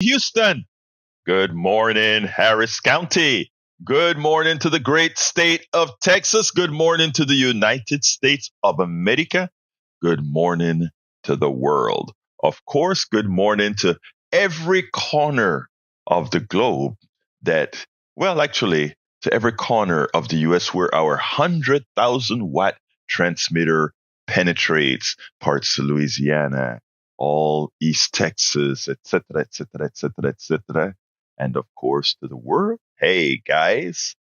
Houston. Good morning, Harris County. Good morning to the great state of Texas. Good morning to the United States of America. Good morning to the world. Of course, good morning to every corner of the globe actually, to every corner of the US where our 100,000 watt transmitter penetrates parts of Louisiana, all East Texas, etc., etc., etc., etc., and of course to the world. Hey guys,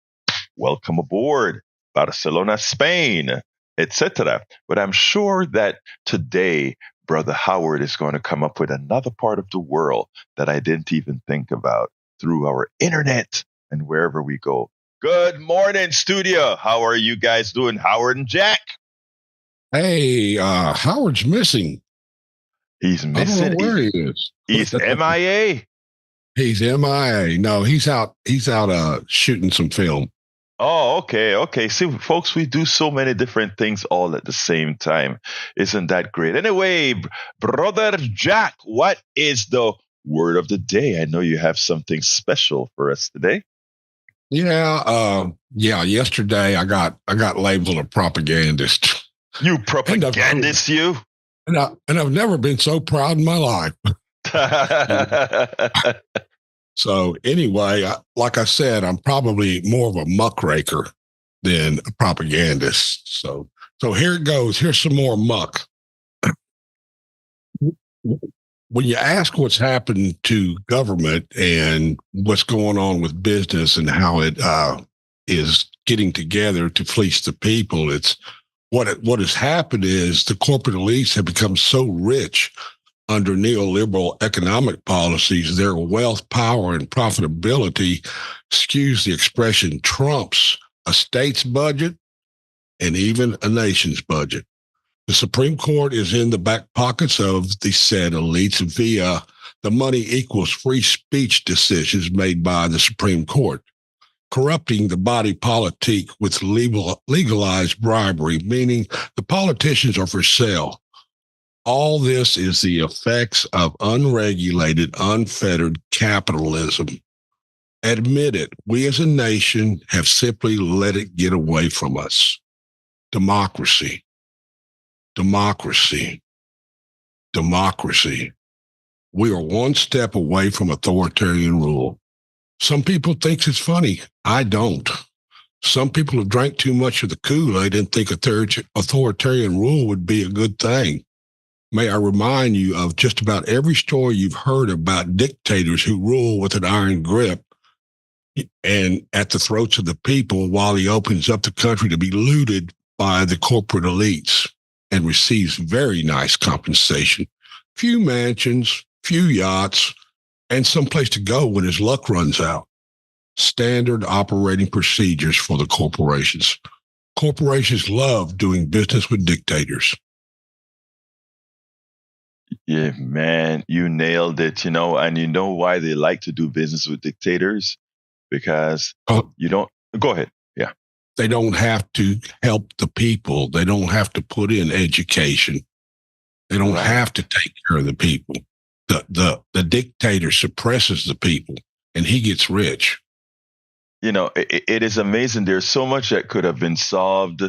welcome aboard Barcelona, Spain, etc. But I'm sure that today Brother Howard is going to come up with another part of the world that I didn't even think about through our internet and wherever we go. Good morning, studio. How are you guys doing, Howard and Jack? Hey, Howard's missing. He's I don't missing. know where he is. He's MIA. He's MIA. No, he's out shooting some film. Oh, okay. See, folks, we do so many different things all at the same time. Isn't that great? Anyway, Brother Jack, what is the word of the day? I know you have something special for us today. Yeah, yesterday I got labeled a propagandist. You propagandist, you? And I've never been so proud in my life. So anyway, like I said, I'm probably more of a muckraker than a propagandist. So here it goes. Here's some more muck. When you ask what's happened to government and what's going on with business and how it is getting together to fleece the people, it's what has happened is the corporate elites have become so rich under neoliberal economic policies, their wealth, power, and profitability skews the expression trumps a state's budget and even a nation's budget. The Supreme Court is in the back pockets of the said elites via the money equals free speech decisions made by the Supreme Court, corrupting the body politic with legalized bribery, meaning the politicians are for sale. All this is the effects of unregulated, unfettered capitalism. Admit it, we as a nation have simply let it get away from us. Democracy. We are one step away from authoritarian rule. Some people think it's funny. I don't. Some people have drank too much of the Kool-Aid and think authoritarian rule would be a good thing. May I remind you of just about every story you've heard about dictators who rule with an iron grip and at the throats of the people while he opens up the country to be looted by the corporate elites and receives very nice compensation. Few mansions, few yachts, and some place to go when his luck runs out. Standard operating procedures for the corporations. Corporations love doing business with dictators. Yeah, man, you nailed it, and you know why they like to do business with dictators? Because you don't, go ahead. Yeah. They don't have to help the people. They don't have to put in education. They don't have to take care of the people. The dictator suppresses the people and he gets rich. It is amazing. There's so much that could have been solved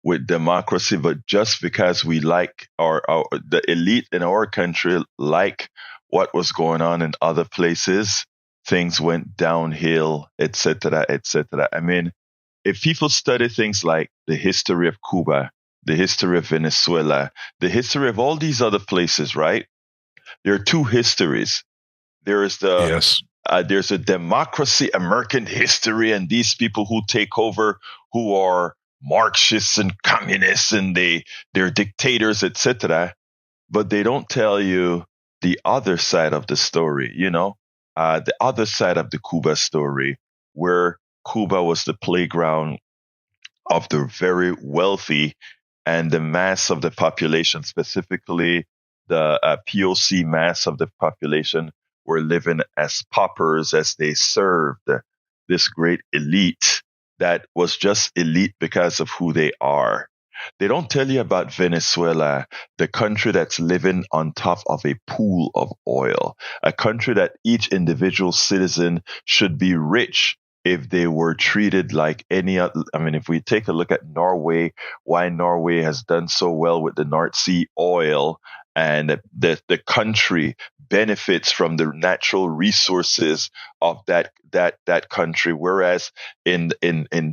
with democracy, but just because we like the elite in our country like what was going on in other places, things went downhill, etc., etc. I mean, if people study things like the history of Cuba, the history of Venezuela, the history of all these other places, right? There are two histories. There is there's a democracy American history, and these people who take over, who are Marxists and communists, and they're dictators, etc. But they don't tell you the other side of the story, the other side of the Cuba story, where Cuba was the playground of the very wealthy and the mass of the population, specifically the POC mass of the population, were living as paupers as they served this great elite that was just elite because of who they are. They don't tell you about Venezuela, the country that's living on top of a pool of oil, a country that each individual citizen should be rich if they were treated like any other. I mean, if we take a look at Norway, why Norway has done so well with the North Sea oil, and the country benefits from the natural resources of that country, whereas in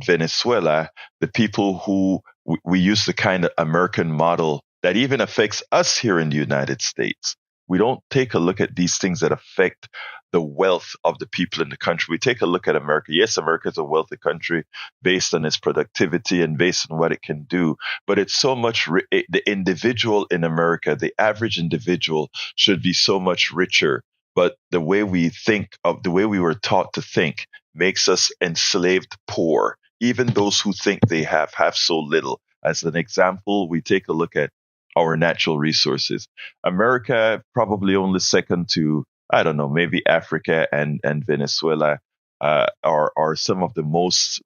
Venezuela, the people who we use the kind of American model that even affects us here in the United States. We don't take a look at these things that affect the wealth of the people in the country. We take a look at America. Yes, America is a wealthy country based on its productivity and based on what it can do, but it's so much, the individual in America, the average individual should be so much richer. But the way we think of the way we were taught to think makes us enslaved poor. Even those who think they have so little. As an example, we take a look at our natural resources. America, probably only second to, I don't know, maybe Africa and Venezuela, are some of the most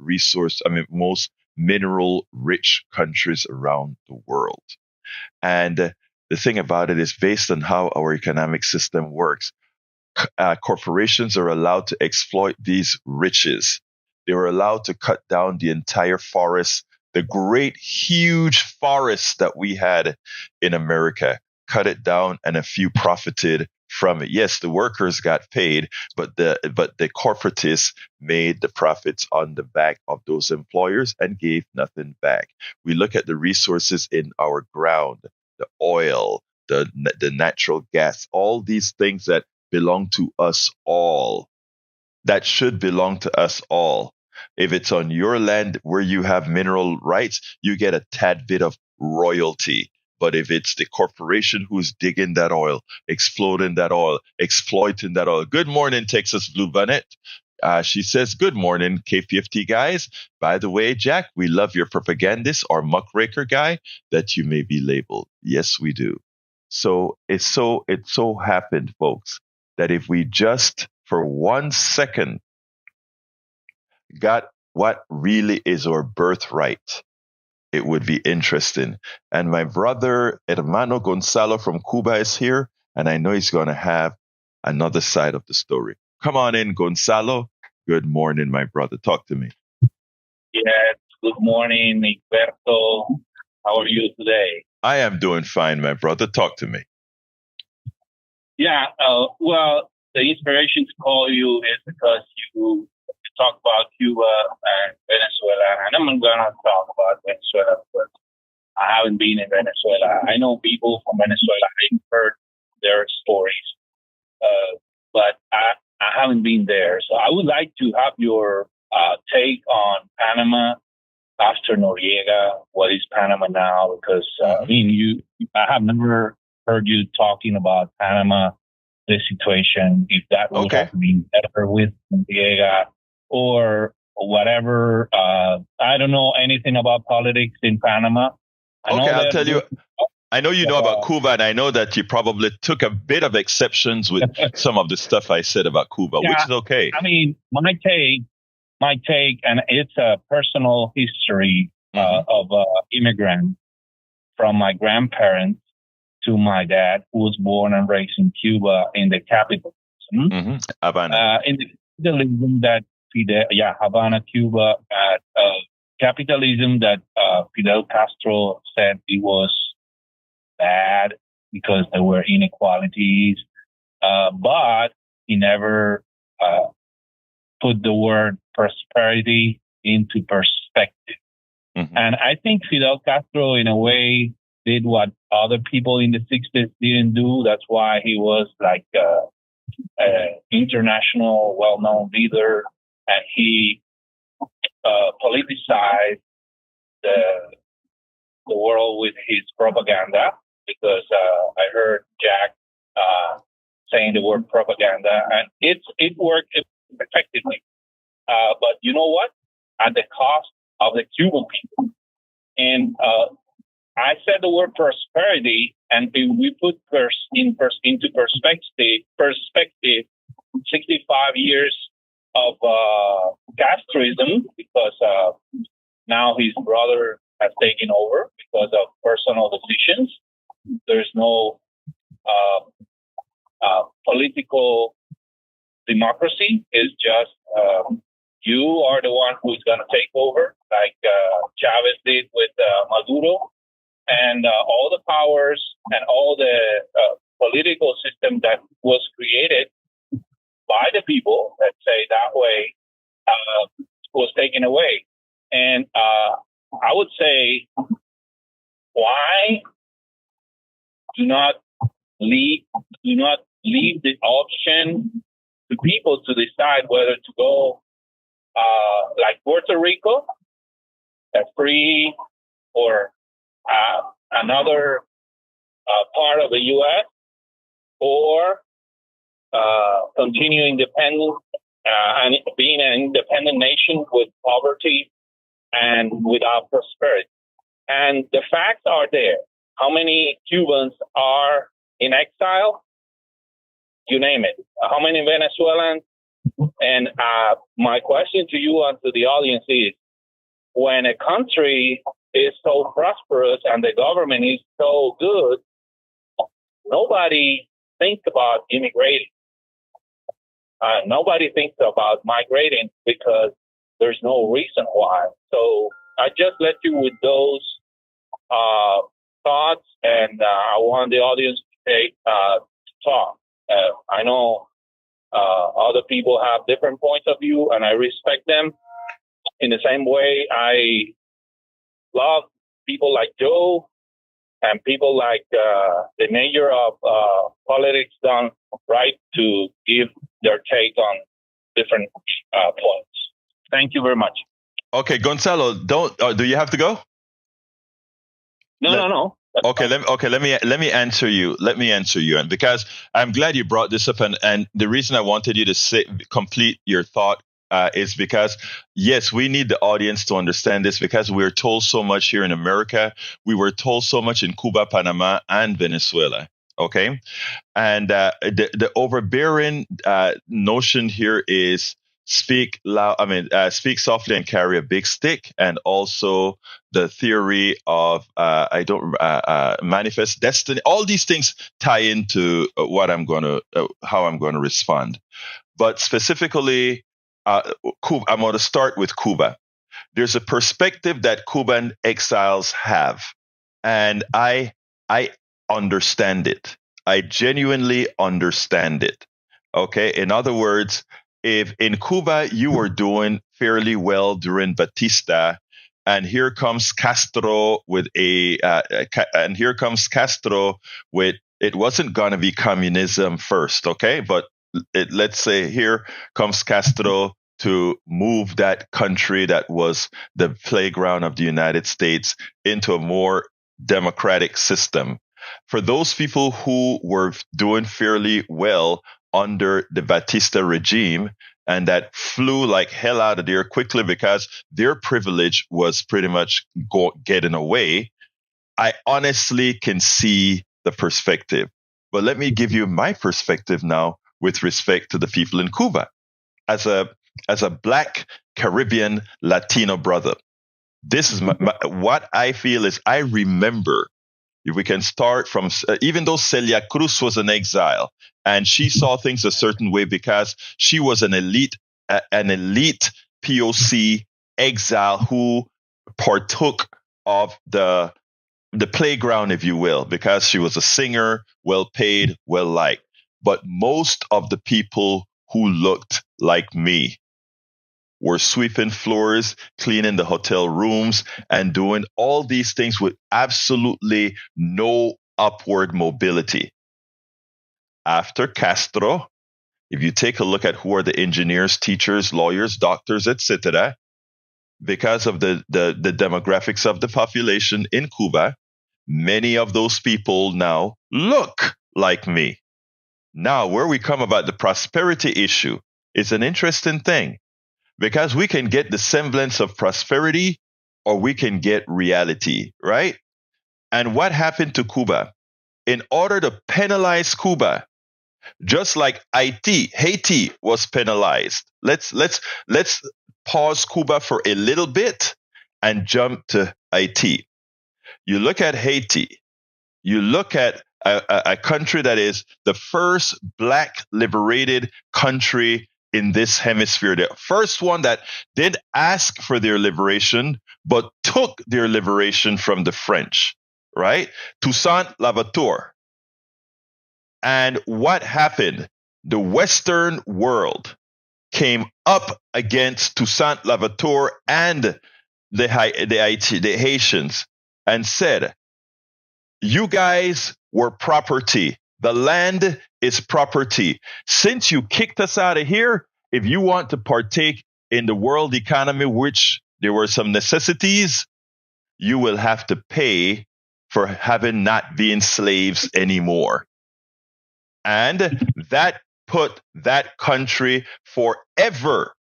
most mineral rich countries around the world. And the thing about it is, based on how our economic system works, corporations are allowed to exploit these riches. They were allowed to cut down the entire forest, the great, huge forests that we had in America, cut it down, and a few profited from it. Yes, the workers got paid, but the corporatists made the profits on the back of those employers and gave nothing back. We look at the resources in our ground, the oil, the natural gas, all these things that belong to us all, that should belong to us all. If it's on your land where you have mineral rights, you get a tad bit of royalty. But if it's the corporation who's digging that oil, exploding that oil, exploiting that oil. Good morning, Texas Blue Bonnet. She says, good morning, KPFT guys. By the way, Jack, we love your propagandist or muckraker guy that you may be labeled. Yes, we do. So it so happened, folks, that if we just for 1 second got what really is our birthright, it would be interesting. And my brother, Hermano Gonzalo from Cuba is here, and I know he's going to have another side of the story. Come on in, Gonzalo. Good morning, my brother. Talk to me. Yes, good morning, Egberto. How are you today? I am doing fine, my brother. Talk to me. Yeah, well, the inspiration to call you is because you talk about Cuba and Venezuela, and I'm going to talk about Venezuela because I haven't been in Venezuela. I know people from Venezuela. I've heard their stories, but I haven't been there. So I would like to have your take on Panama after Noriega. What is Panama now? Because I have never heard you talking about Panama, the situation, if that would have been better with Noriega or whatever. I don't know anything about politics in Panama. I'll tell you. I know you know about Cuba, and I know that you probably took a bit of exceptions with some of the stuff I said about Cuba, which is okay. I mean, my take, and it's a personal history of immigrant from my grandparents to my dad, who was born and raised in Cuba in the capital. Havana. In the capitalism that Havana, Cuba, capitalism that Fidel Castro said it was bad because there were inequalities, but he never put the word prosperity into perspective. And I think Fidel Castro, in a way, did what other people in the 60s didn't do. That's why he was like an international, well-known leader, and he politicized the world with his propaganda. Because I heard Jack saying the word propaganda, and it worked effectively. But you know what? At the cost of the Cuban people. And I said the word prosperity, and if we put into perspective, 65 years of Castroism, because now his brother has taken over because of personal decisions. There's no political democracy. It's just you are the one who's going to take over, like Chavez did with Maduro, and all the powers and all the political system that was created by the people, let's say that way, was taken away. And I would say, why do not leave the option to people to decide whether to go like Puerto Rico, free, or another part of the U.S., or continue independent and being an independent nation with poverty and without prosperity. And the facts are there. How many Cubans are in exile? You name it. How many Venezuelans? And my question to you and to the audience is, when a country is so prosperous and the government is so good, nobody thinks about immigrating. Nobody thinks about migrating because there's no reason why. So I just let you with those thoughts, and I want the audience to talk. I know other people have different points of view, and I respect them. In the same way, I love people like Joe and people like the mayor of politics done right to give their take on different points. Thank you very much. Okay, Gonzalo, do you have to go? No. Okay, let me answer you. And because I'm glad you brought this up, and the reason I wanted you to complete your thought is because, yes, we need the audience to understand this, because we're told so much here in America. We were told so much in Cuba, Panama, and Venezuela. Okay, and the overbearing notion here is speak loud. Speak softly and carry a big stick, and also the theory of manifest destiny. All these things tie into how I'm going to respond. But specifically, Cuba, I'm going to start with Cuba. There's a perspective that Cuban exiles have, and I understand it. I genuinely understand it. Okay. In other words, if in Cuba you were doing fairly well during Batista, and here comes Castro with it wasn't going to be communism first, okay? But let's say here comes Castro to move that country that was the playground of the United States into a more democratic system. For those people who were doing fairly well under the Batista regime, and that flew like hell out of there quickly because their privilege was pretty much getting away, I honestly can see the perspective. But let me give you my perspective now with respect to the people in Cuba. As a Black Caribbean Latino brother, this is what I feel is, I remember, if we can start from, even though Celia Cruz was in exile and she saw things a certain way because she was an elite POC exile who partook of the playground, if you will, because she was a singer, well paid, well liked. But most of the people who looked like me were sweeping floors, cleaning the hotel rooms, and doing all these things with absolutely no upward mobility. After Castro, if you take a look at who are the engineers, teachers, lawyers, doctors, etc., because of the demographics of the population in Cuba, many of those people now look like me. Now, where we come about the prosperity issue is an interesting thing. Because we can get the semblance of prosperity, or we can get reality, right? And what happened to Cuba? In order to penalize Cuba, just like Haiti was penalized. Let's pause Cuba for a little bit and jump to Haiti. You look at Haiti. You look at a country that is the first Black liberated country in this hemisphere. The first one that did ask for their liberation, but took their liberation from the French, right? Toussaint Louverture. And what happened? The Western world came up against Toussaint Louverture and the Haitians and said, you guys were property. The land is property. Since you kicked us out of here, if you want to partake in the world economy, which there were some necessities, you will have to pay for having not been slaves anymore. And that put that country forever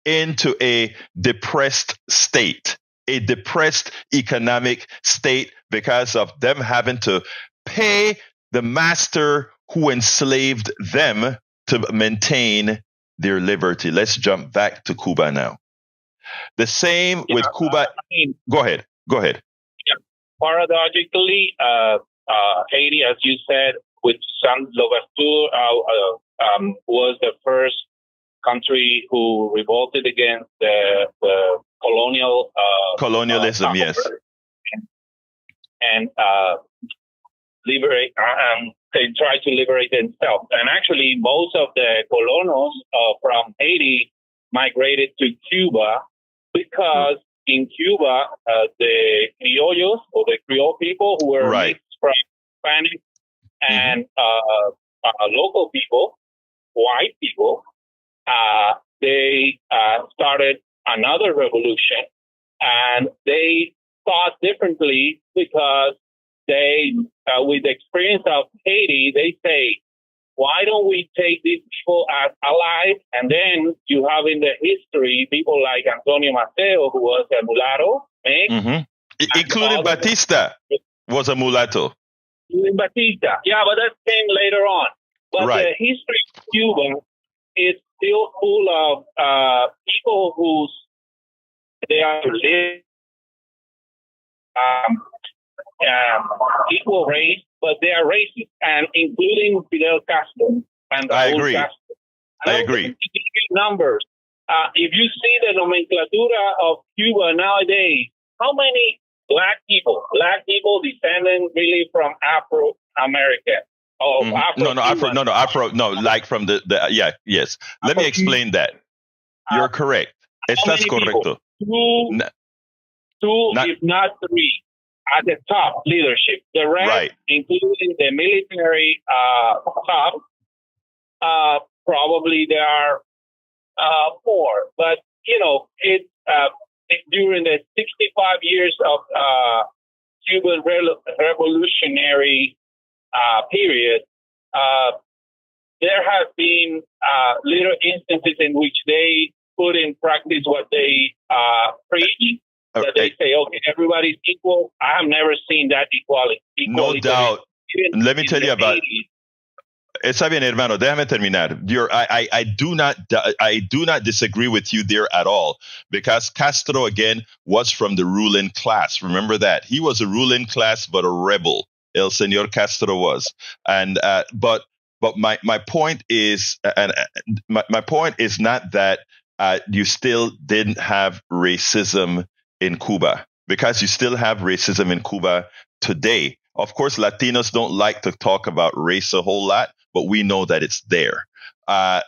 into a depressed state, a depressed economic state, because of them having to pay the master who enslaved them to maintain their liberty. Let's jump back to Cuba now. The same with Cuba. Go ahead. Yeah. Paradoxically, Haiti, as you said, with Toussaint Louverture, was the first country who revolted against the colonialism, yes, and liberate. They tried to liberate themselves, and actually, most of the colonos from Haiti migrated to Cuba because in Cuba, the criollos or the Creole people who were mixed from Spanish and local people, white people, they started another revolution, and they thought differently because they, with the experience of Haiti, they say, why don't we take these people as allies? And then you have in the history people like Antonio Maceo, who was a mulatto, including Batista was a mulatto. Batista, yeah, but that came later on. But the history of Cuba is still full of people whose they are equal race, but they are racist, and including Fidel Castro. And I agree. Castro. I agree. To give you numbers, if you see the nomenclatura of Cuba nowadays, how many black people descending really from Afro-American? Like from yes. Let me explain that. You're correct. Estás correcto. Two, if not three, at the top leadership. The rest, including the military top, probably there are more. But, during the 65 years of Cuban revolutionary period, there have been little instances in which they put in practice what they preach. That they say, okay, everybody's equal. I have never seen that equality. No doubt. Let me tell you about it. Está bien, hermano. Déjame terminar. I do not disagree with you there at all, because Castro again was from the ruling class. Remember that he was a ruling class, but a rebel. El Señor Castro was, and but my point is, my point is not that you still didn't have racism in Cuba, because you still have racism in Cuba today. Of course, Latinos don't like to talk about race a whole lot, but we know that it's there.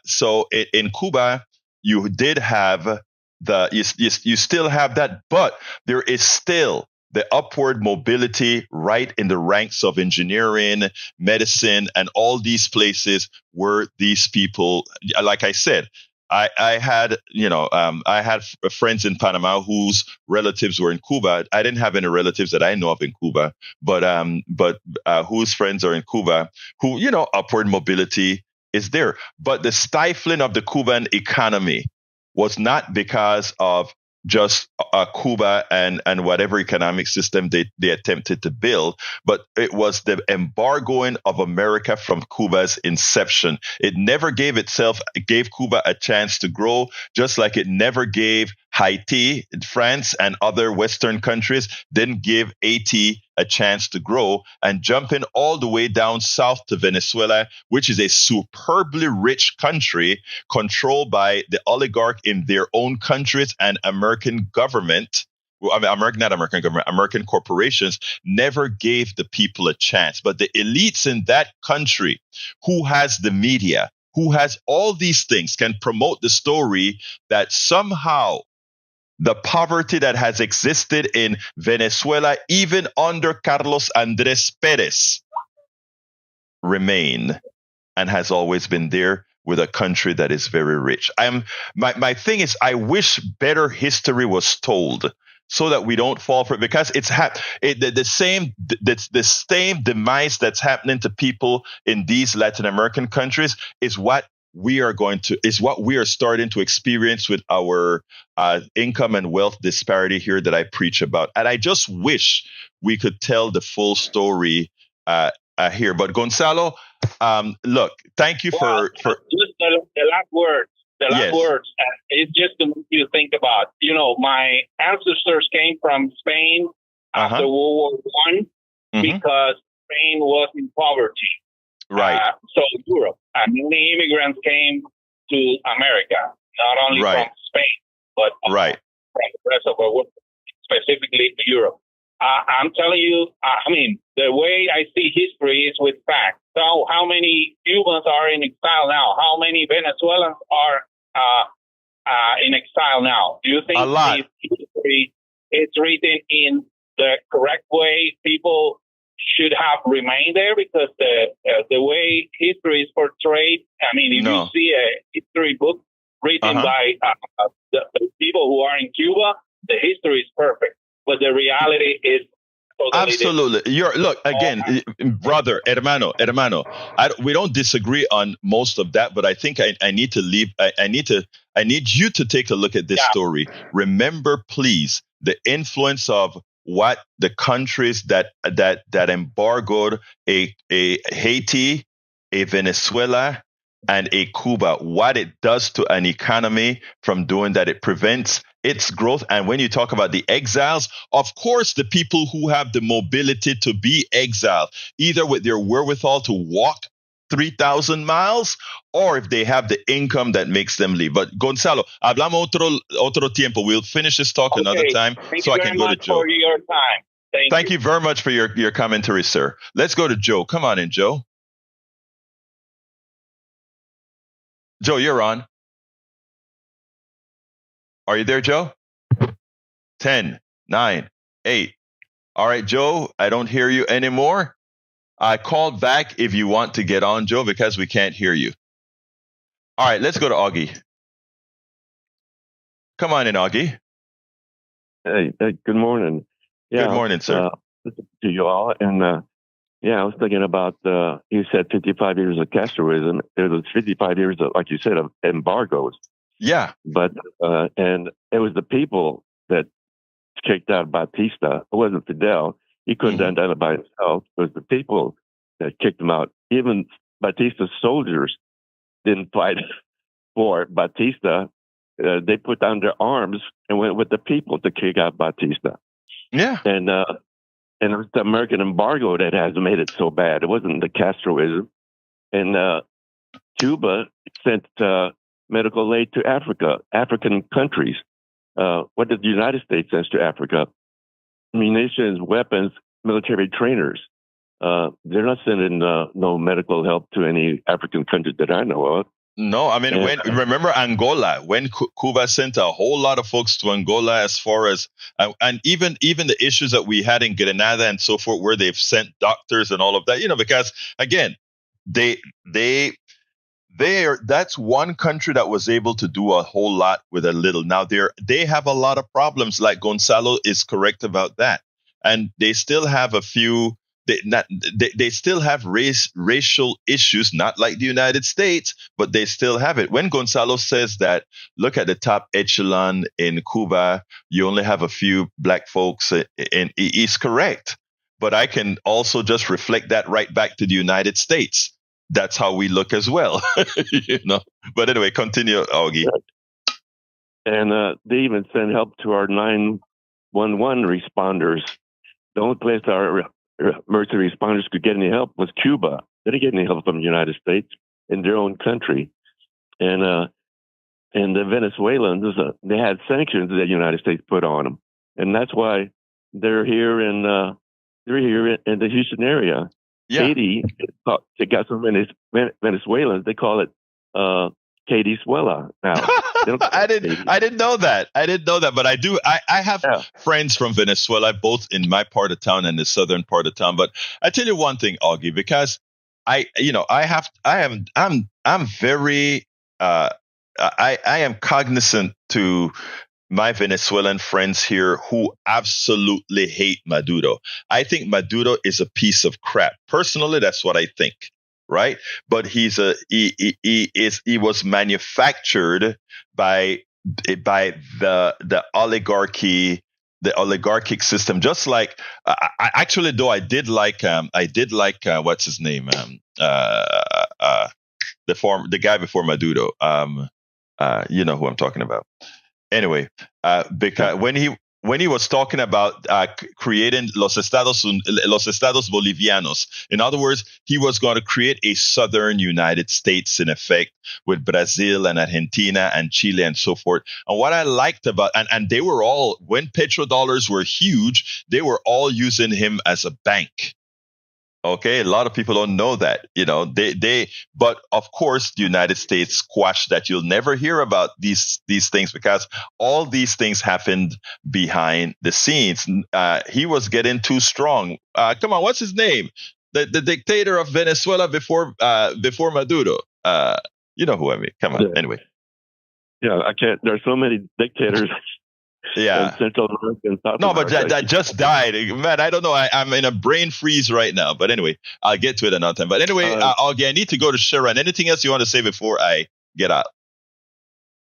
So in Cuba, you did have you still have that, but there is still the upward mobility right in the ranks of engineering, medicine, and all these places where these people, like I said, I had friends in Panama whose relatives were in Cuba. I didn't have any relatives that I know of in Cuba, but whose friends are in Cuba, who, upward mobility is there. But the stifling of the Cuban economy was not because of just Cuba and whatever economic system they attempted to build, but it was the embargoing of America from Cuba's inception. It never gave Cuba a chance to grow, just like it never gave Haiti, France, and other Western countries didn't give Haiti a chance to grow. And jumping all the way down south to Venezuela, which is a superbly rich country controlled by the oligarch in their own countries and American government. Well, I mean, not American government, American corporations never gave the people a chance. But the elites in that country, who has the media, who has all these things, can promote the story that somehow the poverty that has existed in Venezuela, even under Carlos Andres Perez, remain and has always been there with a country that is very rich. My thing is, I wish better history was told so that we don't fall for it, because the same demise that's happening to people in these Latin American countries is what we are starting to experience with our income and wealth disparity here that I preach about. And I just wish we could tell the full story here. But Gonzalo, look, thank you for just the last words. The last words. It's just to make you think about. My ancestors came from Spain after World War I because Spain was in poverty. Right. So Europe. And many immigrants came to America, not only from Spain, but from the rest of the world, specifically Europe. I'm telling you, the way I see history is with facts. So how many Cubans are in exile now? How many Venezuelans are in exile now? Do you think this history is written in the correct way? People should have remained there, because the way history is portrayed, if you see a history book written by the people who are in Cuba, the history is perfect, but the reality is totally absolutely different. Look again, brother, hermano. We don't disagree on most of that, but I think I need to leave. I need you to take a look at this story. Remember, please, the influence of what the countries that embargoed a Haiti, a Venezuela, and a Cuba, what it does to an economy from doing that. It prevents its growth. And when you talk about the exiles, of course, the people who have the mobility to be exiled, either with their wherewithal to walk 3,000 miles, or if they have the income that makes them leave. But Gonzalo, hablamos otro tiempo. We'll finish this talk another time, so I can go to Joe. For your time. Thank you very much for your commentary, sir. Let's go to Joe. Come on in, Joe. Joe, you're on. Are you there, Joe? 10, 9, 8. All right, Joe, I don't hear you anymore. I called back if you want to get on, Joe, because we can't hear you. All right, let's go to Augie. Come on in, Augie. Hey, good morning. Good morning, sir. To you all. And I was thinking about, you said 55 years of Castroism. There was 55 years of, like you said, of embargoes. Yeah. But, and it was the people that kicked out Batista. It wasn't Fidel. He couldn't have done it by himself. It was the people that kicked him out. Even Batista's soldiers didn't fight for Batista. They put down their arms and went with the people to kick out Batista. Yeah. And it was the American embargo that has made it so bad. It wasn't the Castroism. And Cuba sent medical aid to African countries. What did the United States send to Africa? Munitions, weapons, military trainers. They're not sending no medical help to any African country that I know of. No, remember Angola, when Cuba sent a whole lot of folks to Angola, as far as, and even the issues that we had in Grenada and so forth, where they've sent doctors and all of that, because again, that's one country that was able to do a whole lot with a little. Now they have a lot of problems, like Gonzalo is correct about that. And they still have they still have racial issues, not like the United States, but they still have it. When Gonzalo says that, look at the top echelon in Cuba, you only have a few black folks, and he's correct. But I can also just reflect that right back to the United States. That's how we look as well, you know. But anyway, continue, Augie. And they even send help to our 911 responders. The only place our emergency responders could get any help was Cuba. They didn't get any help from the United States in their own country. And the Venezuelans, they had sanctions that the United States put on them, and that's why they're here in the Houston area. Yeah. Katie, they got so many Venezuelans. They call it Katie Suela now. I didn't know that. But I do. I have friends from Venezuela, both in my part of town and the southern part of town. But I tell you one thing, Augie, because I'm very I am cognizant to my Venezuelan friends here who absolutely hate Maduro. I think Maduro is a piece of crap. Personally, that's what I think. Right. But he was manufactured by the oligarchy, the oligarchic system. Just like I did like what's his name? The guy before Maduro. You know who I'm talking about. Anyway, because when he was talking about creating los Estados Bolivianos, in other words, he was going to create a southern United States in effect with Brazil and Argentina and Chile and so forth. And what I liked about, and they were all, when petrodollars were huge, they were all using him as a bank. Okay, a lot of people don't know that, you know, but of course, the United States squashed that. You'll never hear about these things because all these things happened behind the scenes. He was getting too strong. Come on, what's his name? The dictator of Venezuela before Maduro. You know who I mean. Come on. Yeah. Anyway. Yeah, I can't. There's so many dictators. Yeah. Central America and South America. But that just died. Man, I don't know. I'm in a brain freeze right now. But anyway, I'll get to it another time. But anyway, Augie, I need to go to Sharon. Anything else you want to say before I get out?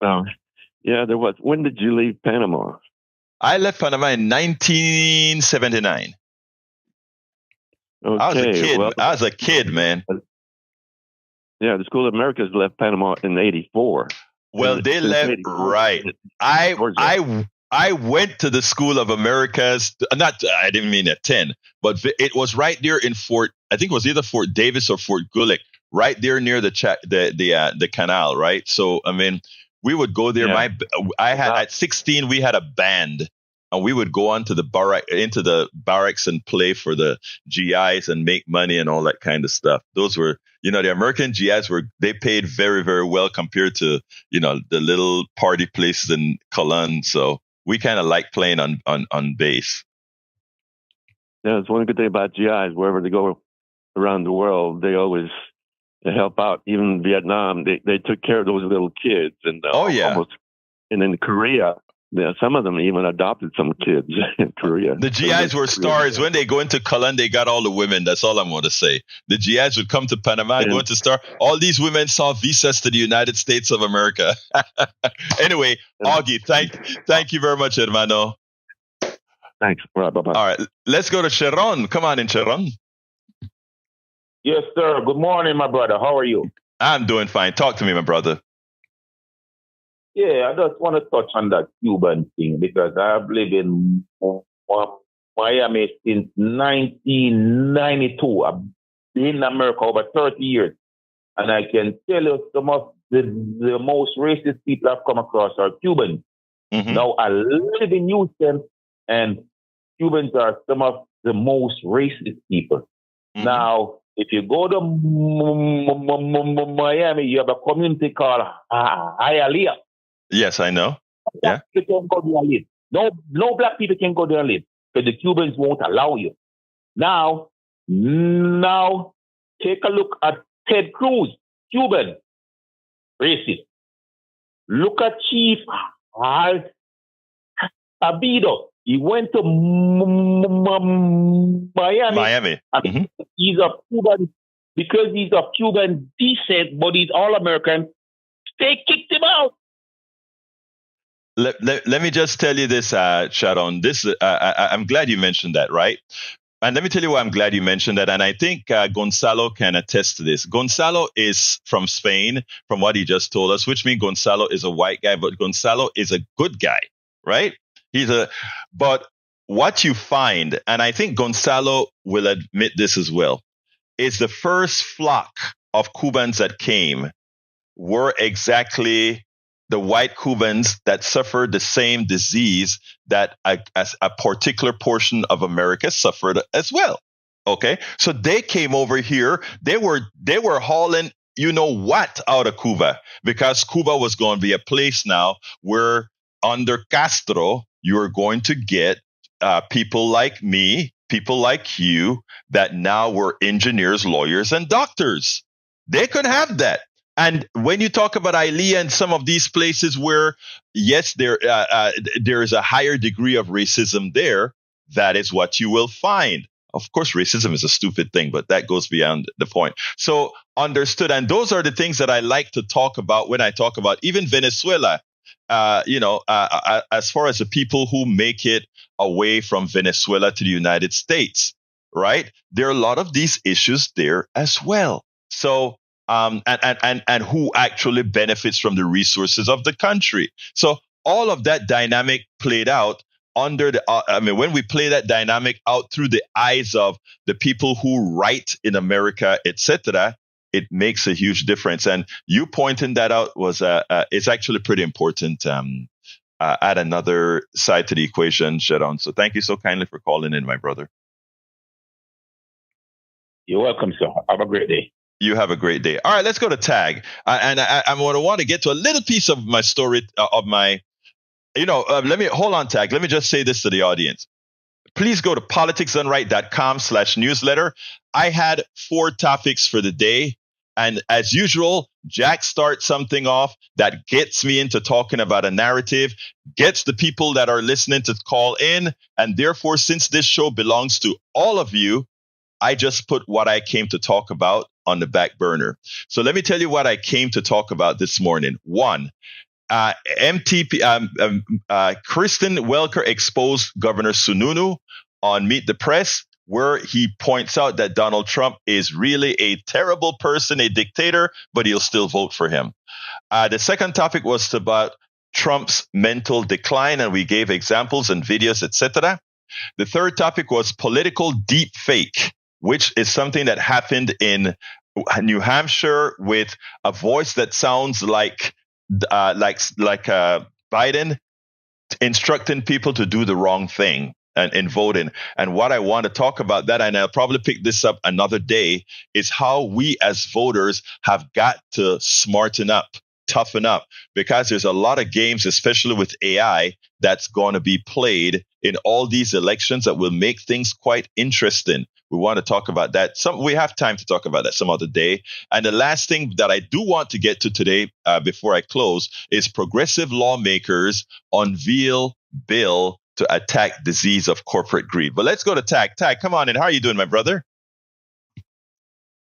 Yeah, there was. When did you leave Panama? I left Panama in 1979. Okay, I was a kid, man. Yeah, the School of Americas left Panama in 84. Well, they left, right. I went to the School of Americas. I didn't mean at 10, but it was right there in I think it was either Fort Davis or Fort Gulick, right there near the canal, right? So, I mean, we would go there. Yeah. At 16, we had a band, and we would go into the barracks and play for the GIs and make money and all that kind of stuff. Those were, the American GIs they paid very, very well compared to, the little party places in Cologne. So we kind of like playing on base. Yeah, it's one good thing about GIs. Wherever they go around the world, they always help out. Even Vietnam, they took care of those little kids. And and in Korea, some of them even adopted some kids in Korea. The GIs were stars. When they go into Cologne, they got all the women. That's all I'm going to say. The GIs would come to Panama, go into Star. All these women saw visas to the United States of America. Anyway, Augie, thank you very much, hermano. Thanks. Right, bye-bye. All right, let's go to Sharon. Come on in, Sharon. Yes, sir. Good morning, my brother. How are you? I'm doing fine. Talk to me, my brother. Yeah, I just want to touch on that Cuban thing because I've lived in Miami since 1992. I've been in America over 30 years. And I can tell you some of the most racist people I've come across are Cubans. Mm-hmm. Now, I live in Houston, and Cubans are some of the most racist people. Mm-hmm. Now, if you go to Miami, you have a community called Hialeah. Yes, I know. Yeah. People can go there and live. No black people can go there and live because the Cubans won't allow you. Now, take a look at Ted Cruz, Cuban, racist. Look at Chief Abido, He went to Miami. He's a Cuban, because he's of Cuban descent, but he's all American. They kicked him out. Let me just tell you this, Sharon. I'm glad you mentioned that, right? And let me tell you why I'm glad you mentioned that. And I think Gonzalo can attest to this. Gonzalo is from Spain, from what he just told us, which means Gonzalo is a white guy, but Gonzalo is a good guy, right? But what you find, and I think Gonzalo will admit this as well, is the first flock of Cubans that came were exactly the white Cubans that suffered the same disease that as a particular portion of America suffered as well. Okay, so they came over here. They were hauling you know what out of Cuba, because Cuba was going to be a place now where under Castro you are going to get people like me, people like you, that now were engineers, lawyers, and doctors. They could have that. And when you talk about Ilea and some of these places where, yes, there is a higher degree of racism there, that is what you will find. Of course, racism is a stupid thing, but that goes beyond the point. So understood. And those are the things that I like to talk about when I talk about even Venezuela, as far as the people who make it away from Venezuela to the United States, right? There are a lot of these issues there as well. So, and who actually benefits from the resources of the country. So all of that dynamic played out under the, when we play that dynamic out through the eyes of the people who write in America, etc., it makes a huge difference. And you pointing that out was, it's actually pretty important. Add another side to the equation, Sharon. So thank you so kindly for calling in, my brother. You're welcome, sir. Have a great day. You have a great day. All right, let's go to Tag. And I want to get to a little piece of my story, let me hold on, Tag. Let me just say this to the audience. Please go to politicsdoneright.com/newsletter. I had 4 topics for the day. And as usual, Jack starts something off that gets me into talking about a narrative, gets the people that are listening to call in. And therefore, since this show belongs to all of you, I just put what I came to talk about on the back burner. So let me tell you what I came to talk about this morning. 1, Kristen Welker exposed Governor Sununu on Meet the Press, where he points out that Donald Trump is really a terrible person, a dictator, but he'll still vote for him. The second topic was about Trump's mental decline, and we gave examples and videos, etc. The third topic was political deep fake, which is something that happened in New Hampshire with a voice that sounds like Biden instructing people to do the wrong thing in voting. And what I want to talk about that, and I'll probably pick this up another day, is how we as voters have got to smarten up, toughen up, because there's a lot of games, especially with AI, that's going to be played in all these elections that will make things quite interesting. We want to talk about that. We have time to talk about that some other day. And the last thing that I do want to get to today, before I close, is progressive lawmakers unveil bill to attack disease of corporate greed. But let's go to Tag. Tag, come on in. How are you doing, my brother?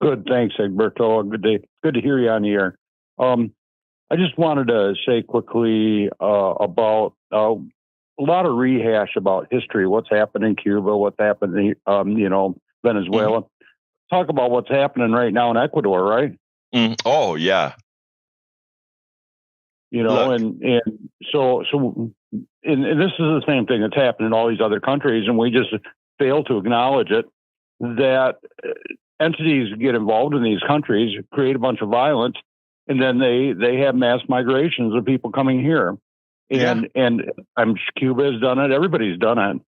Good, thanks, Egberto. Good day. Good to hear you on the air. I just wanted to say quickly about a lot of rehash about history, what's happened in Cuba, what's happened in, Venezuela. Mm-hmm. Talk about what's happening right now in Ecuador, right? Oh, yeah. And so this is the same thing that's happened in all these other countries, and we just fail to acknowledge it, that entities get involved in these countries, create a bunch of violence, and then they have mass migrations of people coming here. And I'm Cuba has done it. Everybody's done it.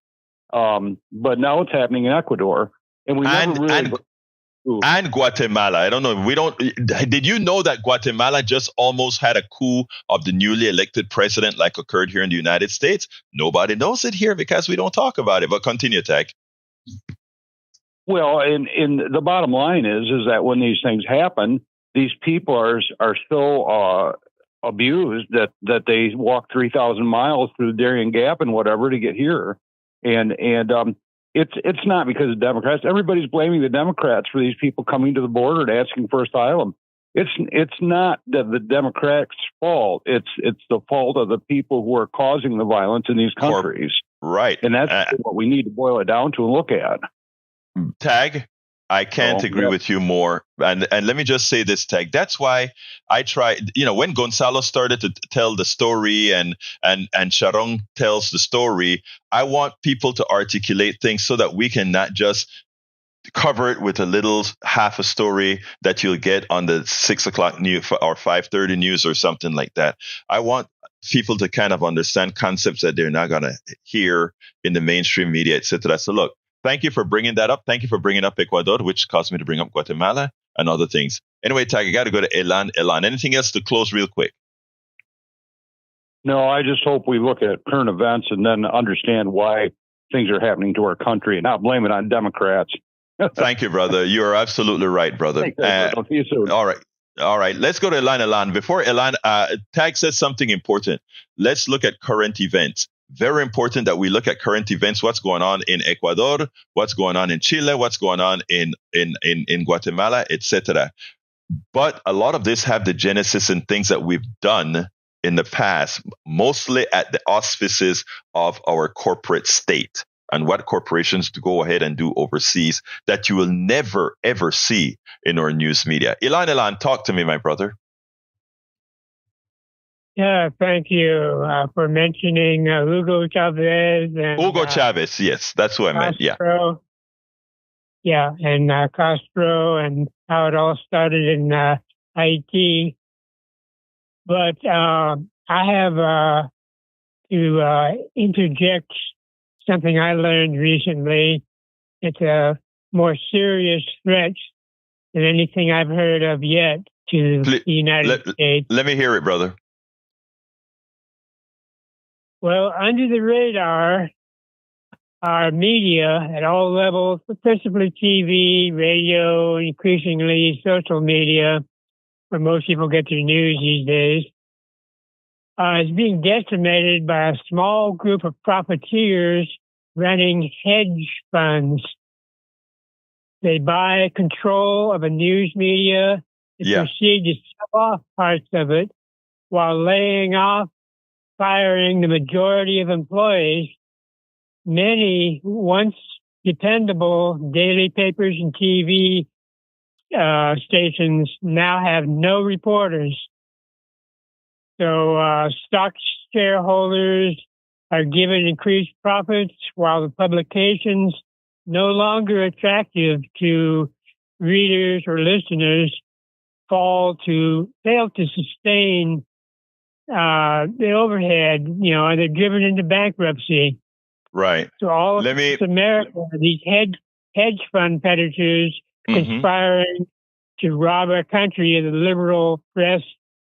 But now it's happening in Ecuador. And and Guatemala. I don't know. Did you know that Guatemala just almost had a coup of the newly elected president like occurred here in the United States? Nobody knows it here because we don't talk about it. But continue, Tag. Well, and the bottom line is that when these things happen, these people are so abused that they walk 3,000 miles through Darien Gap and whatever to get here. And it's not because of Democrats. Everybody's blaming the Democrats for these people coming to the border and asking for asylum. It's not the Democrats' fault. It's the fault of the people who are causing the violence in these countries. Right. And that's what we need to boil it down to and look at. Tag, I can't agree with you more. And let me just say this, Tag. That's why I try, when Gonzalo started to tell the story and Sharon tells the story, I want people to articulate things so that we can not just cover it with a little half a story that you'll get on the 6 o'clock news or 5:30 news or something like that. I want people to kind of understand concepts that they're not going to hear in the mainstream media, etc. So look, thank you for bringing that up. Thank you for bringing up Ecuador, which caused me to bring up Guatemala and other things. Anyway, Tag, I got to go to Elan. Anything else to close real quick? No, I just hope we look at current events and then understand why things are happening to our country and not blame it on Democrats. Thank you, brother. You are absolutely right, brother. I'll see you soon. All right. Let's go to Elan. Before Elan, Tag says something important. Let's look at current events. Very important that we look at current events. What's going on in Ecuador? What's going on in Chile? What's going on in Guatemala, etc. But a lot of this have the genesis in things that we've done in the past, mostly at the auspices of our corporate state. And what corporations to go ahead and do overseas that you will never, ever see in our news media. Elan, talk to me, my brother. Yeah, thank you for mentioning Hugo Chavez. Hugo Chavez, yes, that's who I meant, yeah. Yeah, and Castro and how it all started in Haiti. But I have to interject something I learned recently. It's a more serious threat than anything I've heard of yet to the United States. Let me hear it, brother. Well, under the radar, our media at all levels, principally TV, radio, increasingly social media, where most people get their news these days, is being decimated by a small group of profiteers running hedge funds. They buy control of a news media and proceed to sell off parts of it while laying off, firing the majority of employees. Many once dependable daily papers and TV stations now have no reporters. So stock shareholders are given increased profits while the publications, no longer attractive to readers or listeners, fail to sustain the overhead, and they're driven into bankruptcy. Right. So all of America, these hedge fund predators conspiring to rob our country of the liberal press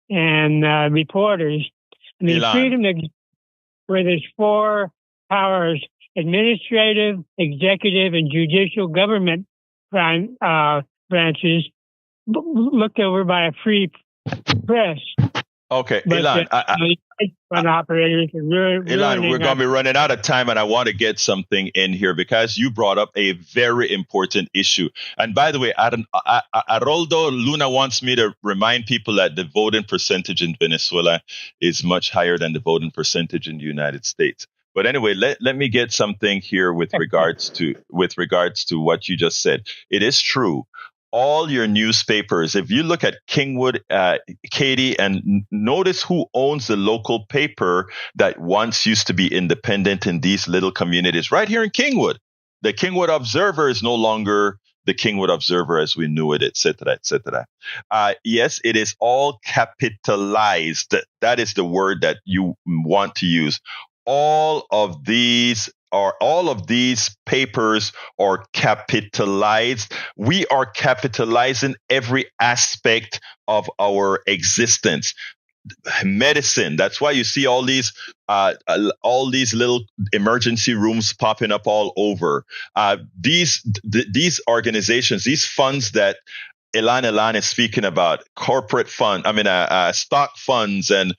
and reporters. I mean, freedom, where there's four powers: administrative, executive, and judicial government branches, looked over by a free press. Okay, but Elan, operators are Elan, we're going to be running out of time, and I want to get something in here because you brought up a very important issue. And by the way, Haroldo Luna wants me to remind people that the voting percentage in Venezuela is much higher than the voting percentage in the United States. But anyway, let me get something here with regards to what you just said. It is true. All your newspapers, if you look at Kingwood, Katy, and notice who owns the local paper that once used to be independent in these little communities right here in Kingwood. The Kingwood Observer is no longer the Kingwood Observer as we knew it, etc., etc. Yes, it is all capitalized. That is the word that you want to use. All of these papers are capitalized. We are capitalizing every aspect of our existence. Medicine. That's why you see all these little emergency rooms popping up all over. These organizations, these funds that Ilan is speaking about corporate stock funds and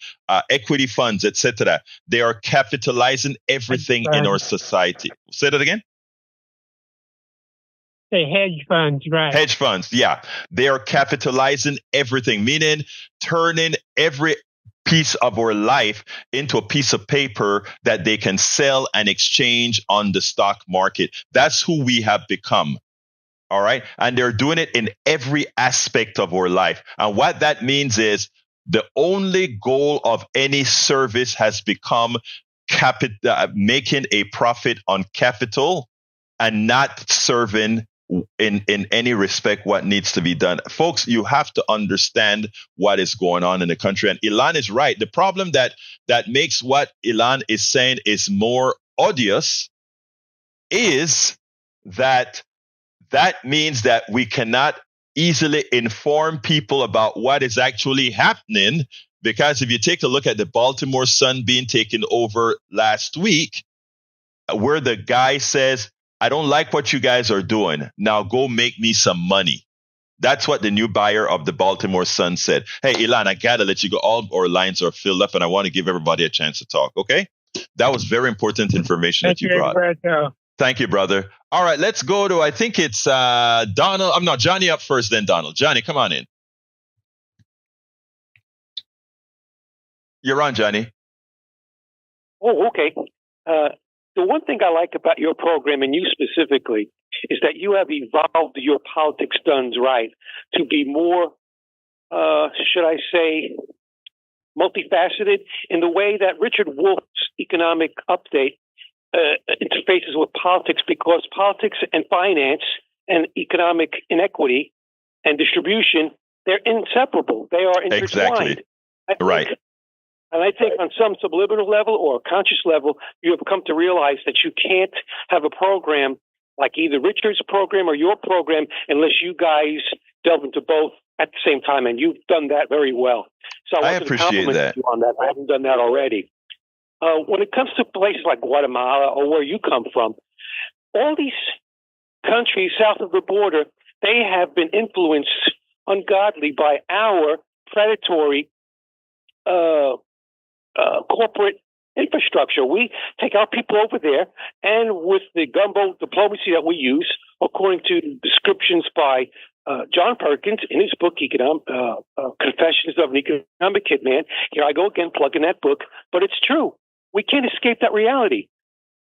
equity funds, etc. They are capitalizing everything in our society. Say that again. Say hedge funds, right? Hedge funds, yeah. They are capitalizing everything, meaning turning every piece of our life into a piece of paper that they can sell and exchange on the stock market. That's who we have become. All right. And they're doing it in every aspect of our life. And what that means is the only goal of any service has become making a profit on capital and not serving in any respect what needs to be done. Folks, you have to understand what is going on in the country. And Ilan is right. The problem that makes what Ilan is saying is more odious is that means that we cannot easily inform people about what is actually happening. Because if you take a look at the Baltimore Sun being taken over last week, where the guy says, I don't like what you guys are doing. Now go make me some money. That's what the new buyer of the Baltimore Sun said. Hey, Ilan, I got to let you go. All our lines are filled up and I want to give everybody a chance to talk. Okay. That was very important information that you brought. Thank you, brother. All right. Let's go to, I think it's Donald. I'm not Johnny up first, then Donald. Johnny, come on in. You're on, Johnny. Oh, okay. The one thing I like about your program, and you specifically, is that you have evolved your politics done right to be more, should I say, multifaceted in the way that Richard Wolff's economic update interfaces with politics, because politics and finance and economic inequity and distribution, they're inseparable. They are intertwined. Exactly. Right. And I think on some subliminal level or a conscious level, you have come to realize that you can't have a program like either Richard's program or your program unless you guys delve into both at the same time. And you've done that very well. So I appreciate that. You on that. I haven't done that already. When it comes to places like Guatemala or where you come from, all these countries south of the border, they have been influenced ungodly by our predatory corporate infrastructure. We take our people over there, and with the gumbo diplomacy that we use, according to descriptions by John Perkins in his book, Confessions of an Economic Hitman. Here I go again, plugging that book, but it's true. We can't escape that reality.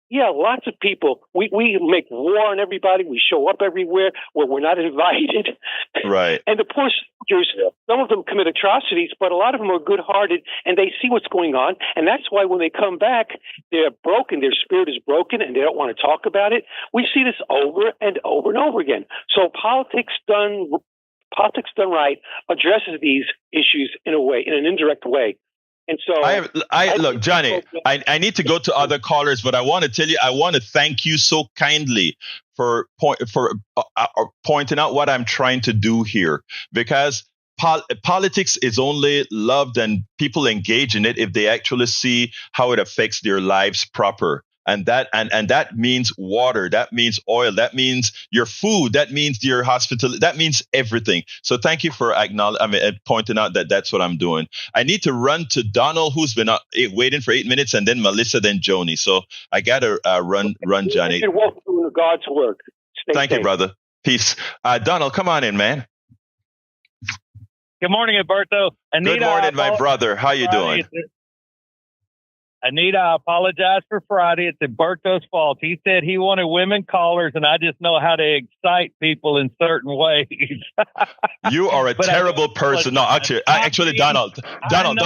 Yeah, lots of people. We make war on everybody. We show up everywhere where we're not invited. Right. And the poor soldiers, some of them commit atrocities, but a lot of them are good-hearted, and they see what's going on. And that's why when they come back, they're broken. Their spirit is broken, and they don't want to talk about it. We see this over and over and over again. So politics done right addresses these issues in an indirect way. And so look, Johnny, I need to go to other callers, but I want to tell you, I want to thank you so kindly for pointing out what I'm trying to do here, because politics is only loved and people engage in it if they actually see how it affects their lives proper. And that means water, that means oil, that means your food, that means your hospital, that means everything. So thank you for pointing out that that's what I'm doing. I need to run to Donald, who's been waiting for 8 minutes, and then Melissa, then Joni. So I got to run, Johnny. Walk through God's work. Thank you, brother. Peace. Donald, come on in, man. Good morning, Alberto. Anita, good morning, my brother. How you doing? Anita, I apologize for Friday. It's Alberto's fault. He said he wanted women callers, and I just know how to excite people in certain ways. You are a terrible person. No, actually, Donald, wait. Donald,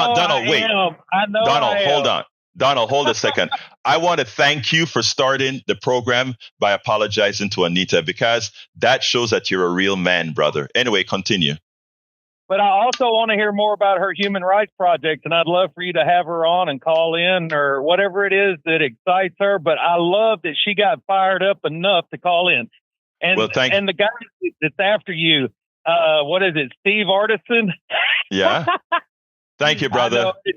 hold on. Donald, hold a second. I want to thank you for starting the program by apologizing to Anita, because that shows that you're a real man, brother. Anyway, continue. But I also want to hear more about her human rights project, and I'd love for you to have her on and call in or whatever it is that excites her. But I love that she got fired up enough to call in. And, and the guy that's after you, what is it, Steve Artisan? Yeah. Thank you, brother. I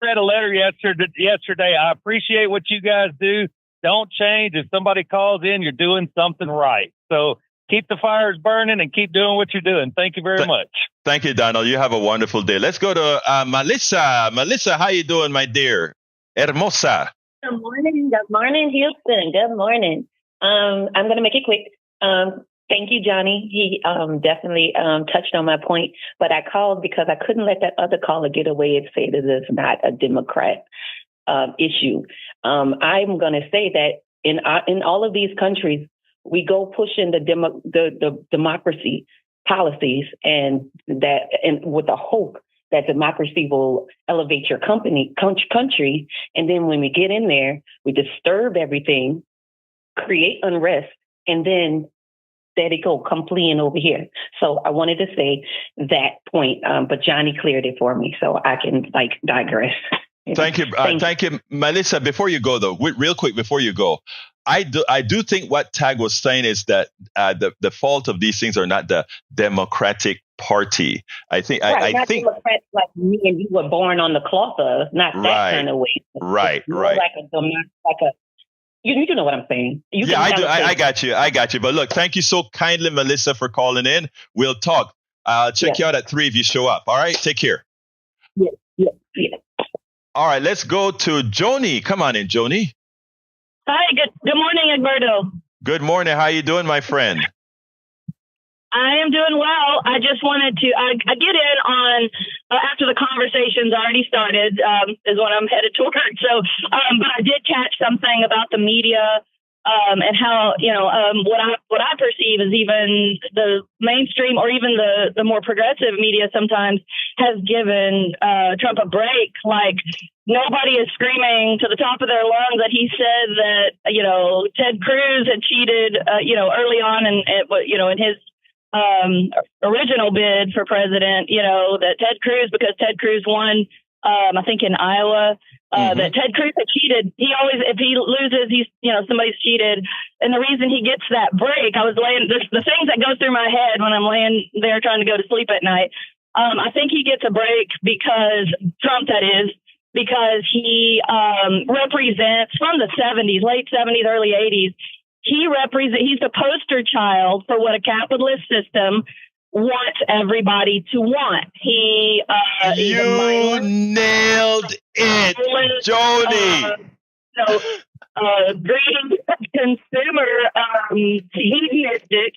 read a letter yesterday. I appreciate what you guys do. Don't change. If somebody calls in, you're doing something right. So keep the fires burning and keep doing what you're doing. Thank you very much. Thank you, Donald. You have a wonderful day. Let's go to Melissa. Melissa, how you doing, my dear? Hermosa. Good morning. Good morning, Houston. Good morning. I'm going to make it quick. Thank you, Johnny. He definitely touched on my point, but I called because I couldn't let that other caller get away and say that it's not a Democrat issue. I'm going to say that in all of these countries, we go pushing the democracy policies and with the hope that democracy will elevate your country. And then when we get in there, we disturb everything, create unrest, and then there they go, come fleeing over here. So I wanted to say that point, but Johnny cleared it for me, so I can digress. Thank you. Thank you, Melissa. Before you go, though, real quick, before you go, I do think what Tag was saying is that the fault of these things are not the Democratic Party. I think not Democrats like me and you were born on the cloth of, not that kind of way. Right. You know what I'm saying. I do. I got you. But look, thank you so kindly, Melissa, for calling in. We'll talk. I'll check you out at 3 if you show up. All right. Take care. Yeah. All right. Let's go to Joni. Come on in, Joni. Hi. Good morning, Egberto. Good morning. How you doing, my friend? I am doing well. I just wanted to I get in on after the conversation's already started is when I'm headed toward. So, but I did catch something about the media and how what I perceive is even the mainstream or even the more progressive media sometimes has given Trump a break. Like nobody is screaming to the top of their lungs that he said that Ted Cruz had cheated early on in his original bid for president, that Ted Cruz, because Ted Cruz won, I think in Iowa, that Ted Cruz had cheated. He always, if he loses, somebody's cheated. And the reason he gets that break, I was laying, the things that go through my head when I'm laying there trying to go to sleep at night. I think he gets a break because Trump, that is, because he represents from the 70s, late 70s, early 80s. He's the poster child for what a capitalist system wants everybody to want. You nailed it, Joni. Greedy consumer, hedonistic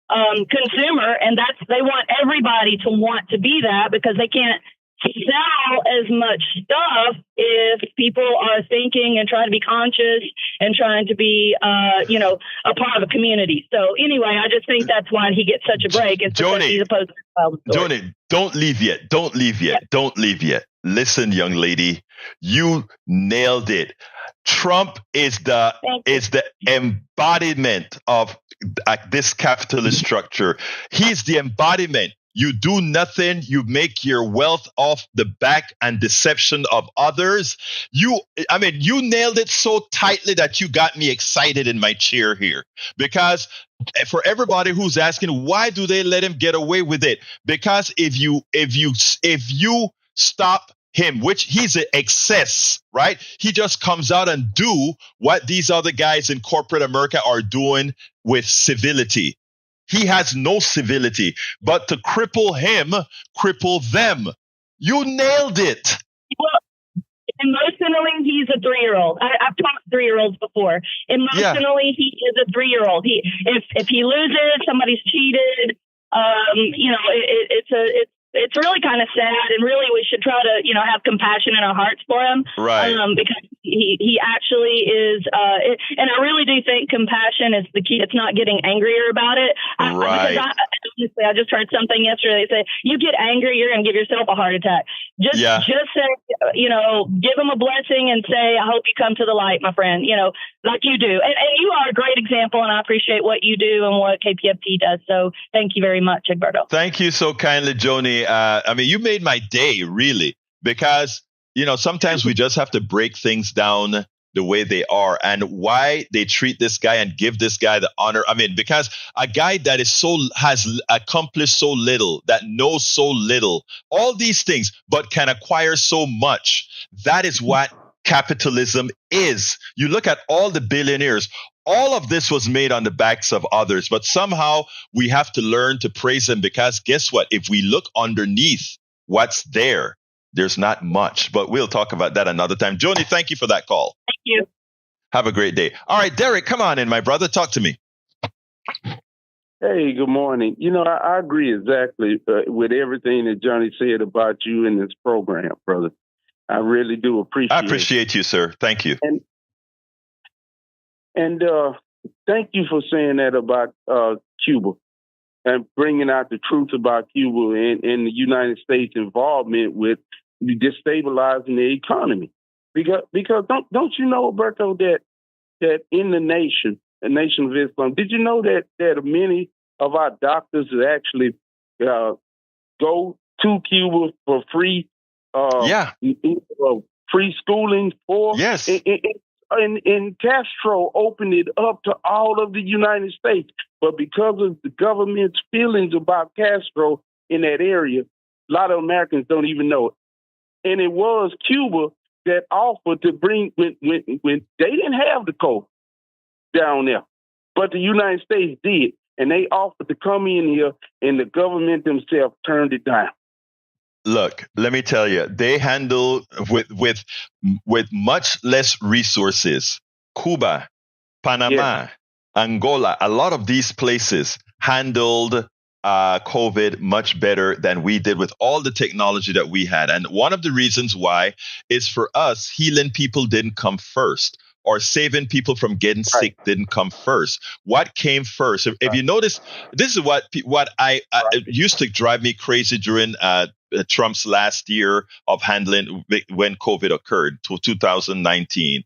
consumer, and they want everybody to want to be that because they can't sell as much stuff if people are thinking and trying to be conscious and trying to be a part of a community. So anyway, I just think that's why he gets such a break. It's Joni, he's opposed to Joni, don't leave yet. Listen, young lady, you nailed it. Trump is the embodiment of this capitalist structure. He's the embodiment. You do nothing. You make your wealth off the back and deception of others. You nailed it so tightly that you got me excited in my chair here. Because for everybody who's asking, why do they let him get away with it? Because if you stop him, which he's an excess, right? He just comes out and do what these other guys in corporate America are doing with civility. He has no civility, but to cripple him, cripple them. You nailed it. Well, emotionally, he's a 3-year-old. I've taught 3-year-olds before. Emotionally, he is a 3-year-old. If he loses, somebody's cheated. It's really kind of sad, and really we should try to have compassion in our hearts for him, right? Because he actually is, and I really do think compassion is the key. It's not getting angrier about it, right? I just heard something yesterday. They say you get angry, you're going to give yourself a heart attack. Just say, give him a blessing and say, I hope you come to the light, my friend. Like you do, and you are a great example, and I appreciate what you do and what KPFT does. So thank you very much, Egberto. Thank you so kindly, Joni. You made my day, really, because, sometimes we just have to break things down the way they are and why they treat this guy and give this guy the honor. Because a guy that has accomplished so little, that knows so little, all these things, but can acquire so much. That is what capitalism is. You look at all the billionaires. all of this was made on the backs of others, but somehow we have to learn to praise them, because guess what? If we look underneath what's there, there's not much. But we'll talk about that another time. Joni, thank you for that call. Thank you. Have a great day. All right, Derek, come on in, my brother. Talk to me. Hey, good morning. I agree exactly with everything that Johnny said about you in this program, brother. I really do appreciate it. I appreciate you, sir. Thank you. And thank you for saying that about Cuba and bringing out the truth about Cuba and the United States involvement with destabilizing the economy. Because don't you know, Alberto, that in the nation of Islam, did you know that many of our doctors actually go to Cuba for free? Free schooling for. Yes. And Castro opened it up to all of the United States. But because of the government's feelings about Castro in that area, a lot of Americans don't even know it. And it was Cuba that offered to bring, when they didn't have the COVID down there, but the United States did. And they offered to come in here, and the government themselves turned it down. Look, let me tell you, they handle with much less resources. Cuba, Panama, Angola, a lot of these places handled COVID much better than we did with all the technology that we had. And one of the reasons why is for us, healing people didn't come first, or saving people from getting sick didn't come first. What came first? If you notice, this is what I used to drive me crazy during Trump's last year of handling when COVID occurred, 2019,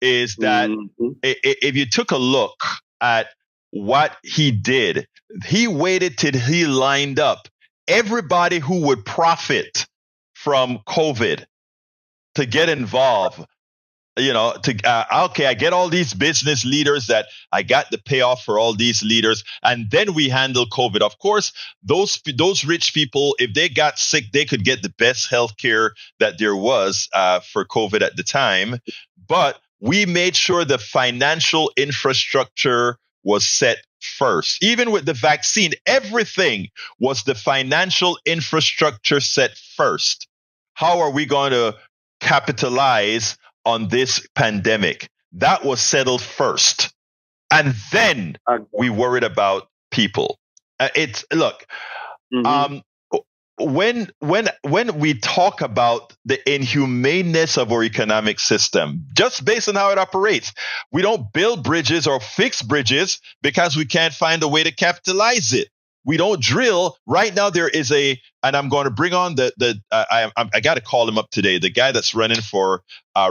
is that if you took a look at what he did, he waited till he lined up everybody who would profit from COVID to get involved. I get all these business leaders that I got the payoff for all these leaders, and then we handle COVID. Of course, those rich people, if they got sick, they could get the best health care that there was for COVID at the time. But we made sure the financial infrastructure was set first. Even with the vaccine, everything was the financial infrastructure set first. How are we going to capitalize on this pandemic? That was settled first, and then we worried about people. When we talk about the inhumaneness of our economic system, just based on how it operates, we don't build bridges or fix bridges because we can't find a way to capitalize it. We don't drill. Right now, there is and I'm going to bring on I got to call him up today, the guy that's running for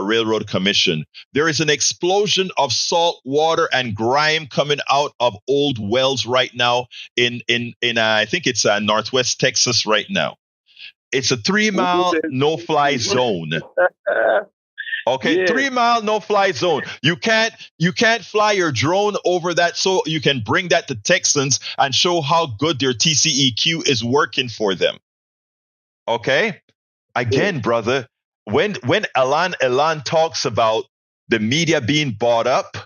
Railroad Commission. There is an explosion of salt water and grime coming out of old wells right now in I think it's Northwest Texas right now. It's a 3-mile no-fly zone. Okay, 3-mile no-fly zone. You can't fly your drone over that, so you can bring that to Texans and show how good their TCEQ is working for them. Okay, again, brother, when Elan talks about the media being bought up,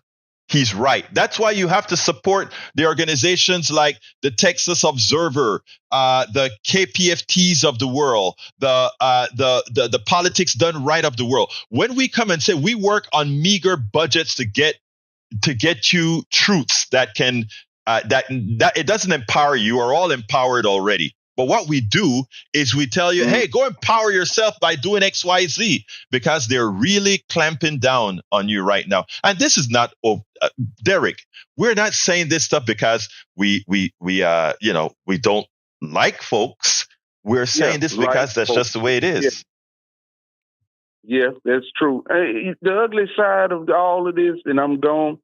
he's right. That's why you have to support the organizations like the Texas Observer, the KPFTs of the world, the Politics Done Right of the world. When we come and say we work on meager budgets to get you truths that can that it doesn't empower you, are all empowered already. But what we do is we tell you, hey, go empower yourself by doing X, Y, Z, because they're really clamping down on you right now. And this is not, Derek, we're not saying this stuff because we don't like folks. We're saying this because that's just the way it is. Yeah, that's true. The ugly side of all of this, and I'm gone,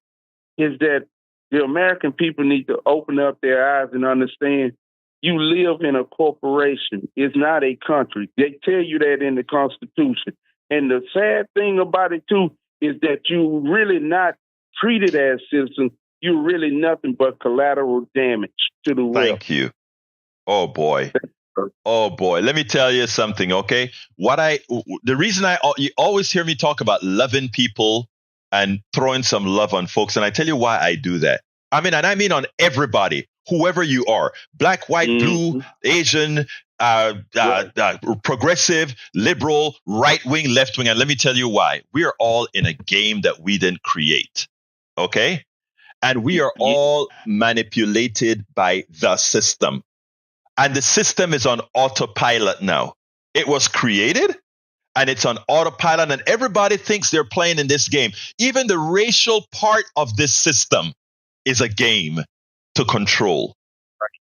is that the American people need to open up their eyes and understand you live in a corporation. It's not a country. They tell you that in the Constitution. And the sad thing about it, too, is that you're really not treated as citizens. You're really nothing but collateral damage to the world. Thank you. Oh, boy. Oh, boy. Let me tell you something, okay? The reason you always hear me talk about loving people and throwing some love on folks. And I tell you why I do that. I mean on everybody, whoever you are, black, white, blue, Asian, progressive, liberal, right wing, left wing. And let me tell you why. We are all in a game that we didn't create. Okay? And we are all manipulated by the system. And the system is on autopilot now. It was created and it's on autopilot, and everybody thinks they're playing in this game. Even the racial part of this system is a game to control.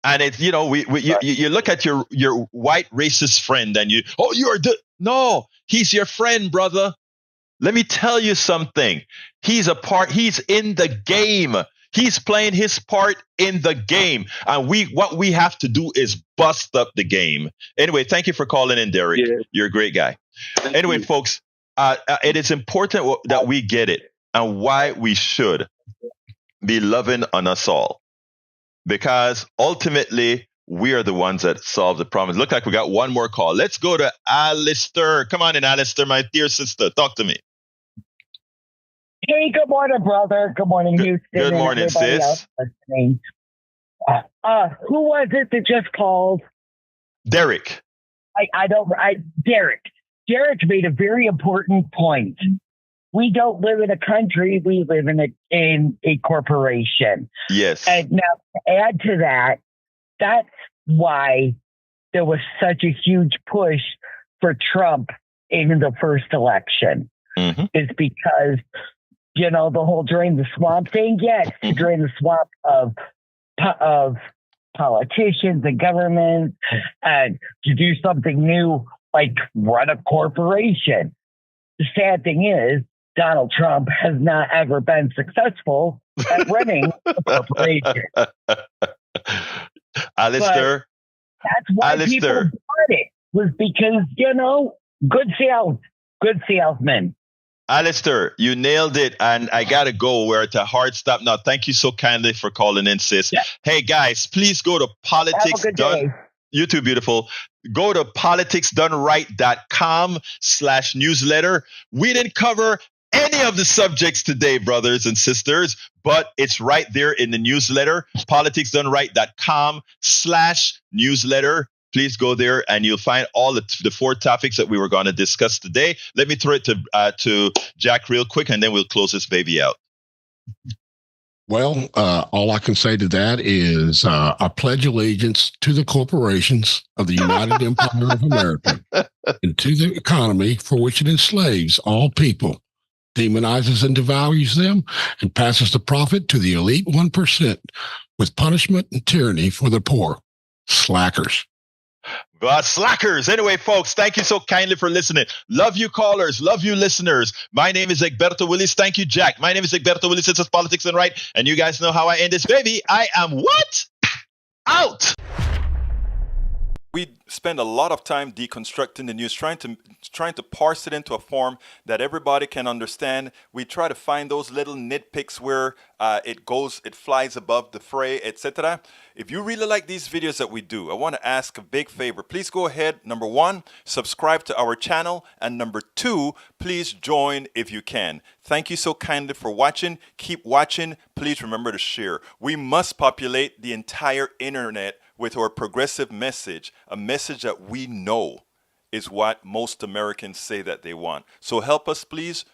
And it's, you look at your white racist friend and no, he's your friend, brother. Let me tell you something. He's in the game. He's playing his part in the game. And what we have to do is bust up the game. Anyway, thank you for calling in, Derek. Yeah. You're a great guy. Anyway, folks, it is important that we get it and why we should be loving on us all. Because ultimately, we are the ones that solve the problem. Look like we got one more call. Let's go to Alistair. Come on in, Alistair, my dear sister. Talk to me. Hey, good morning, brother. Good morning, Houston. Good morning, sis. Who was it that just called? Derek. Derek. Derek made a very important point. We don't live in a country. We live in a corporation. Yes. And now to add to that, that's why there was such a huge push for Trump in the first election. Is because, the whole drain the swamp thing. Yes, to drain the swamp of politicians and government, and to do something new like run a corporation. The sad thing is, Donald Trump has not ever been successful at running a corporation. Alistair. That's why people bought it, was because, good salesmen. Alistair, you nailed it, and I gotta go. We're at a hard stop now. Thank you so kindly for calling in, sis. Yeah. Hey guys, please go to Politics Done. You too, beautiful. Go to politicsdoneright.com/newsletter. We didn't cover any of the subjects today, brothers and sisters, but it's right there in the newsletter. politicsdoneright.com/newsletter. Please go there and you'll find all the 4 topics that we were going to discuss today. Let me throw it to Jack real quick, and then we'll close this baby out. Well, all I can say to that is I pledge allegiance to the corporations of the United Empire of America and to the economy for which it enslaves all people, demonizes and devalues them, and passes the profit to the elite 1% with punishment and tyranny for the poor. Slackers. Slackers. Anyway, folks, thank you so kindly for listening. Love you callers. Love you listeners. My name is Egberto Willis. Thank you, Jack. My name is Egberto Willis. This is Politics and Right. And you guys know how I end this, baby. I am what? Out. We spend a lot of time deconstructing the news, trying to parse it into a form that everybody can understand. We try to find those little nitpicks where it flies above the fray, etc. If you really like these videos that we do, I want to ask a big favor. Please go ahead. Number 1, subscribe to our channel. And number 2, please join if you can. Thank you so kindly for watching. Keep watching. Please remember to share. We must populate the entire internet with our progressive message, a message that we know is what most Americans say that they want. So help us, please.